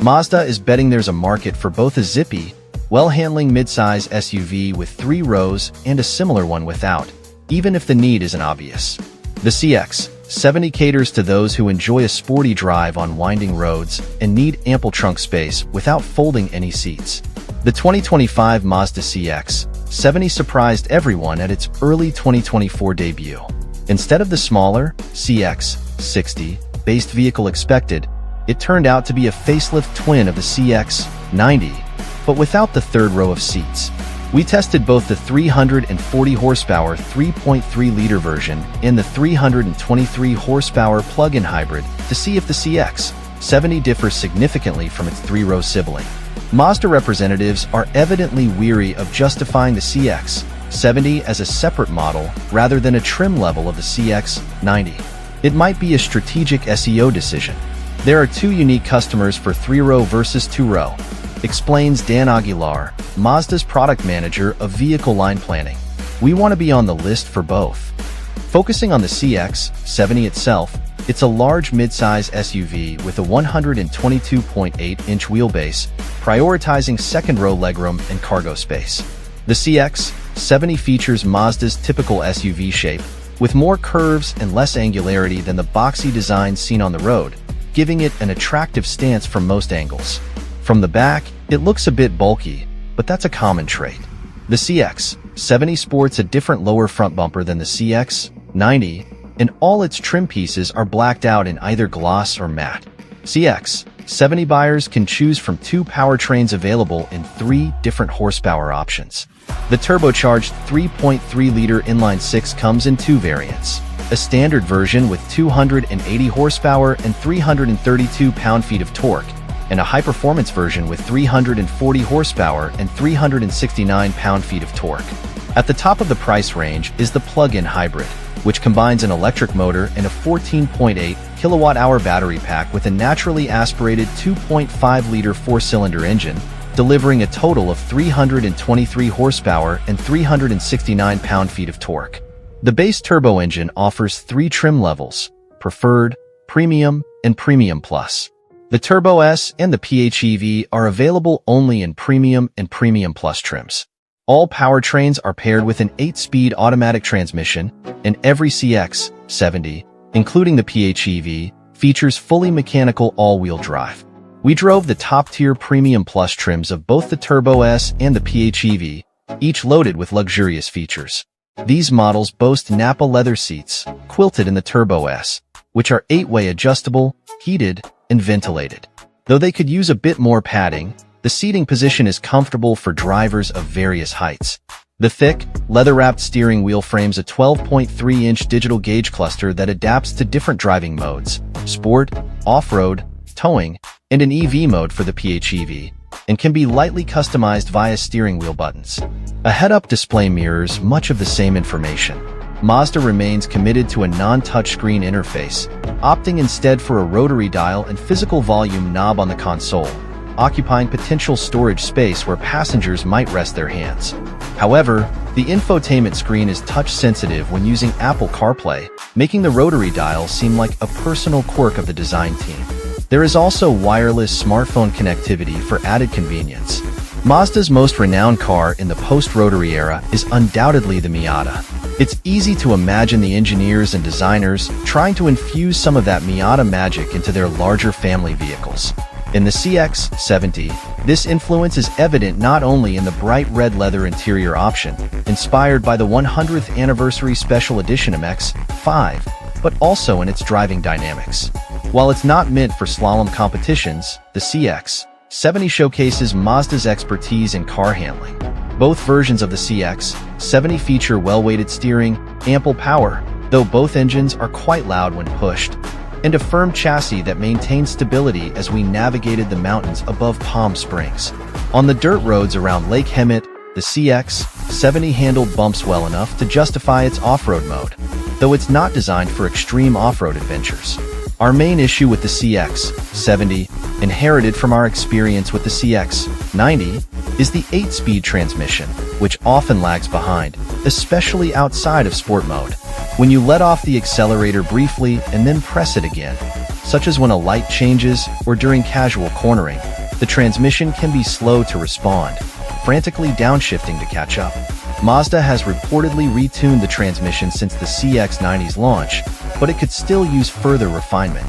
Mazda is betting there's a market for both a zippy, well-handling midsize SUV with 3 rows and a similar one without, even if the need isn't obvious. The CX-70 caters to those who enjoy a sporty drive on winding roads and need ample trunk space without folding any seats. The 2025 Mazda CX-70 surprised everyone at its early 2024 debut. Instead of the smaller CX-60-based vehicle expected, it turned out to be a facelift twin of the CX-90, but without the third row of seats. We tested both the 340 horsepower 3.3-liter version and the 323 horsepower plug-in hybrid to see if the CX-70 differs significantly from its 3-row sibling. Mazda representatives are evidently weary of justifying the CX-70 as a separate model rather than a trim level of the CX-90. It might be a strategic SEO decision. There are 2 unique customers for 3-row versus 2-row, explains Dan Aguilar, Mazda's product manager of vehicle line planning. We want to be on the list for both. Focusing on the CX-70 itself, it's a large midsize SUV with a 122.8-inch wheelbase, prioritizing second-row legroom and cargo space. The CX-70 features Mazda's typical SUV shape, with more curves and less angularity than the boxy design seen on the road, giving it an attractive stance from most angles. From the back, it looks a bit bulky, but that's a common trait. The CX-70 sports a different lower front bumper than the CX-90, and all its trim pieces are blacked out in either gloss or matte. CX-70 buyers can choose from 2 powertrains available in 3 different horsepower options. The turbocharged 3.3-liter inline-6 comes in 2 variants. A standard version with 280 horsepower and 332 pound-feet of torque, and a high-performance version with 340 horsepower and 369 pound-feet of torque. At the top of the price range is the plug-in hybrid, which combines an electric motor and a 14.8 kilowatt-hour battery pack with a naturally aspirated 2.5-liter 4-cylinder engine, delivering a total of 323 horsepower and 369 pound-feet of torque. The base turbo engine offers 3 trim levels: Preferred, Premium, and Premium Plus. The Turbo S and the PHEV are available only in Premium and Premium Plus trims. All powertrains are paired with an 8-speed automatic transmission, and every CX-70, including the PHEV, features fully mechanical all-wheel drive. We drove the top-tier Premium Plus trims of both the Turbo S and the PHEV, each loaded with luxurious features. These models boast Nappa leather seats, quilted in the Turbo S, which are 8-way adjustable, heated, and ventilated. Though they could use a bit more padding, the seating position is comfortable for drivers of various heights. The thick, leather-wrapped steering wheel frames a 12.3-inch digital gauge cluster that adapts to different driving modes: sport, off-road, towing, and an EV mode for the PHEV, and can be lightly customized via steering wheel buttons. A head-up display mirrors much of the same information. Mazda remains committed to a non-touchscreen interface, opting instead for a rotary dial and physical volume knob on the console, occupying potential storage space where passengers might rest their hands. However, the infotainment screen is touch-sensitive when using Apple CarPlay, making the rotary dial seem like a personal quirk of the design team. There is also wireless smartphone connectivity for added convenience. Mazda's most renowned car in the post-rotary era is undoubtedly the Miata. It's easy to imagine the engineers and designers trying to infuse some of that Miata magic into their larger family vehicles. In the CX-70, this influence is evident not only in the bright red leather interior option, inspired by the 100th anniversary special edition MX-5, but also in its driving dynamics. While it's not meant for slalom competitions, the CX-70 showcases Mazda's expertise in car handling. Both versions of the CX-70 feature well-weighted steering, ample power, though both engines are quite loud when pushed, and a firm chassis that maintains stability as we navigated the mountains above Palm Springs. On the dirt roads around Lake Hemet, the CX-70 handled bumps well enough to justify its off-road mode, though it's not designed for extreme off-road adventures. Our main issue with the CX-70, inherited from our experience with the CX-90, is the 8-speed transmission, which often lags behind, especially outside of sport mode. When you let off the accelerator briefly and then press it again, such as when a light changes or during casual cornering, the transmission can be slow to respond, frantically downshifting to catch up. Mazda has reportedly retuned the transmission since the CX-90's launch, but it could still use further refinement.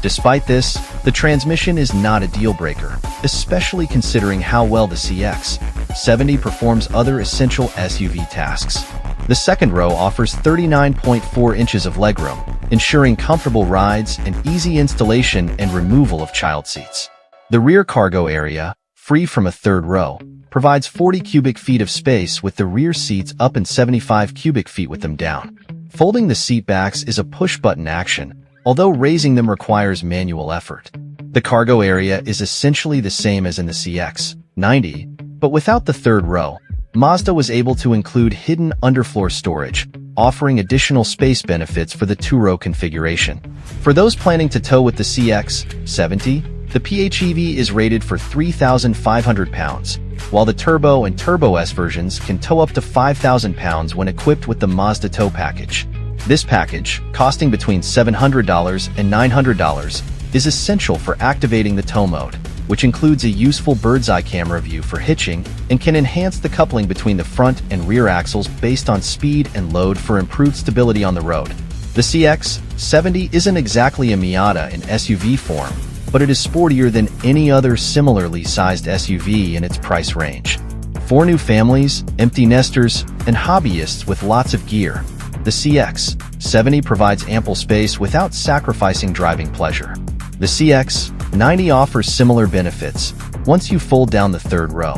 Despite this, the transmission is not a deal-breaker, especially considering how well the CX-70 performs other essential SUV tasks. The second row offers 39.4 inches of legroom, ensuring comfortable rides and easy installation and removal of child seats. The rear cargo area, free from a third row, provides 40 cubic feet of space with the rear seats up and 75 cubic feet with them down. Folding the seat backs is a push-button action, although raising them requires manual effort. The cargo area is essentially the same as in the CX-90, but without the third row, Mazda was able to include hidden underfloor storage, offering additional space benefits for the two-row configuration. For those planning to tow with the CX-70, the PHEV is rated for 3,500 pounds, while the Turbo and Turbo S versions can tow up to 5,000 pounds when equipped with the Mazda Tow Package. This package, costing between $700 and $900, is essential for activating the tow mode, which includes a useful bird's-eye camera view for hitching and can enhance the coupling between the front and rear axles based on speed and load for improved stability on the road. The CX-70 isn't exactly a Miata in SUV form, but it is sportier than any other similarly sized SUV in its price range. For new families, empty nesters, and hobbyists with lots of gear, the CX-70 provides ample space without sacrificing driving pleasure. The CX-90 offers similar benefits once you fold down the third row.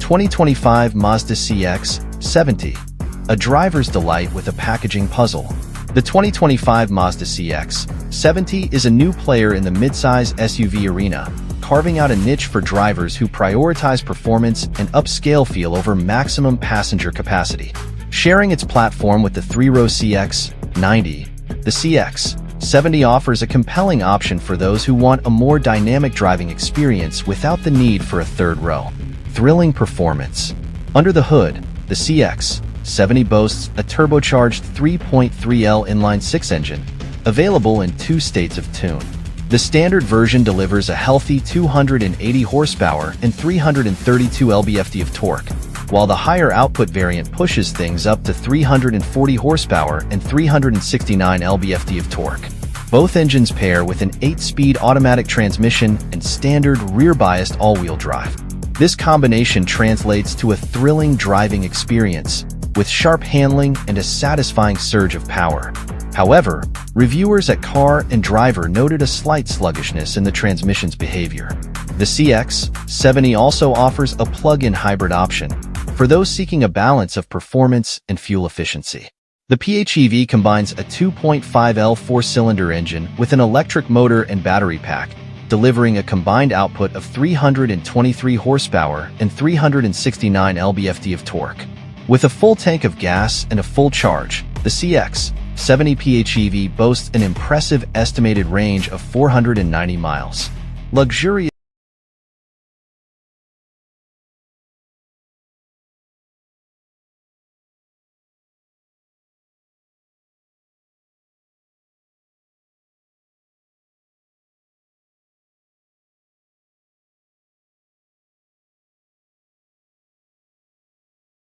2025 Mazda CX-70, a driver's delight with a packaging puzzle. The 2025 Mazda CX-70 is a new player in the midsize SUV arena, carving out a niche for drivers who prioritize performance and upscale feel over maximum passenger capacity. Sharing its platform with the three-row CX-90, the CX-70 offers a compelling option for those who want a more dynamic driving experience without the need for a third row. Thrilling performance. Under the hood, the CX-70 boasts a turbocharged 3.3L inline-six engine, available in 2 states of tune. The standard version delivers a healthy 280 horsepower and 332 lb-ft of torque, while the higher output variant pushes things up to 340 horsepower and 369 lb-ft of torque. Both engines pair with an 8-speed automatic transmission and standard rear-biased all-wheel drive. This combination translates to a thrilling driving experience, with sharp handling and a satisfying surge of power. However, reviewers at Car and Driver noted a slight sluggishness in the transmission's behavior. The CX-70 also offers a plug-in hybrid option for those seeking a balance of performance and fuel efficiency. The PHEV combines a 2.5L 4-cylinder engine with an electric motor and battery pack, delivering a combined output of 323 horsepower and 369 lb-ft of torque. With a full tank of gas and a full charge, the CX-70 PHEV boasts an impressive estimated range of 490 miles. Luxurious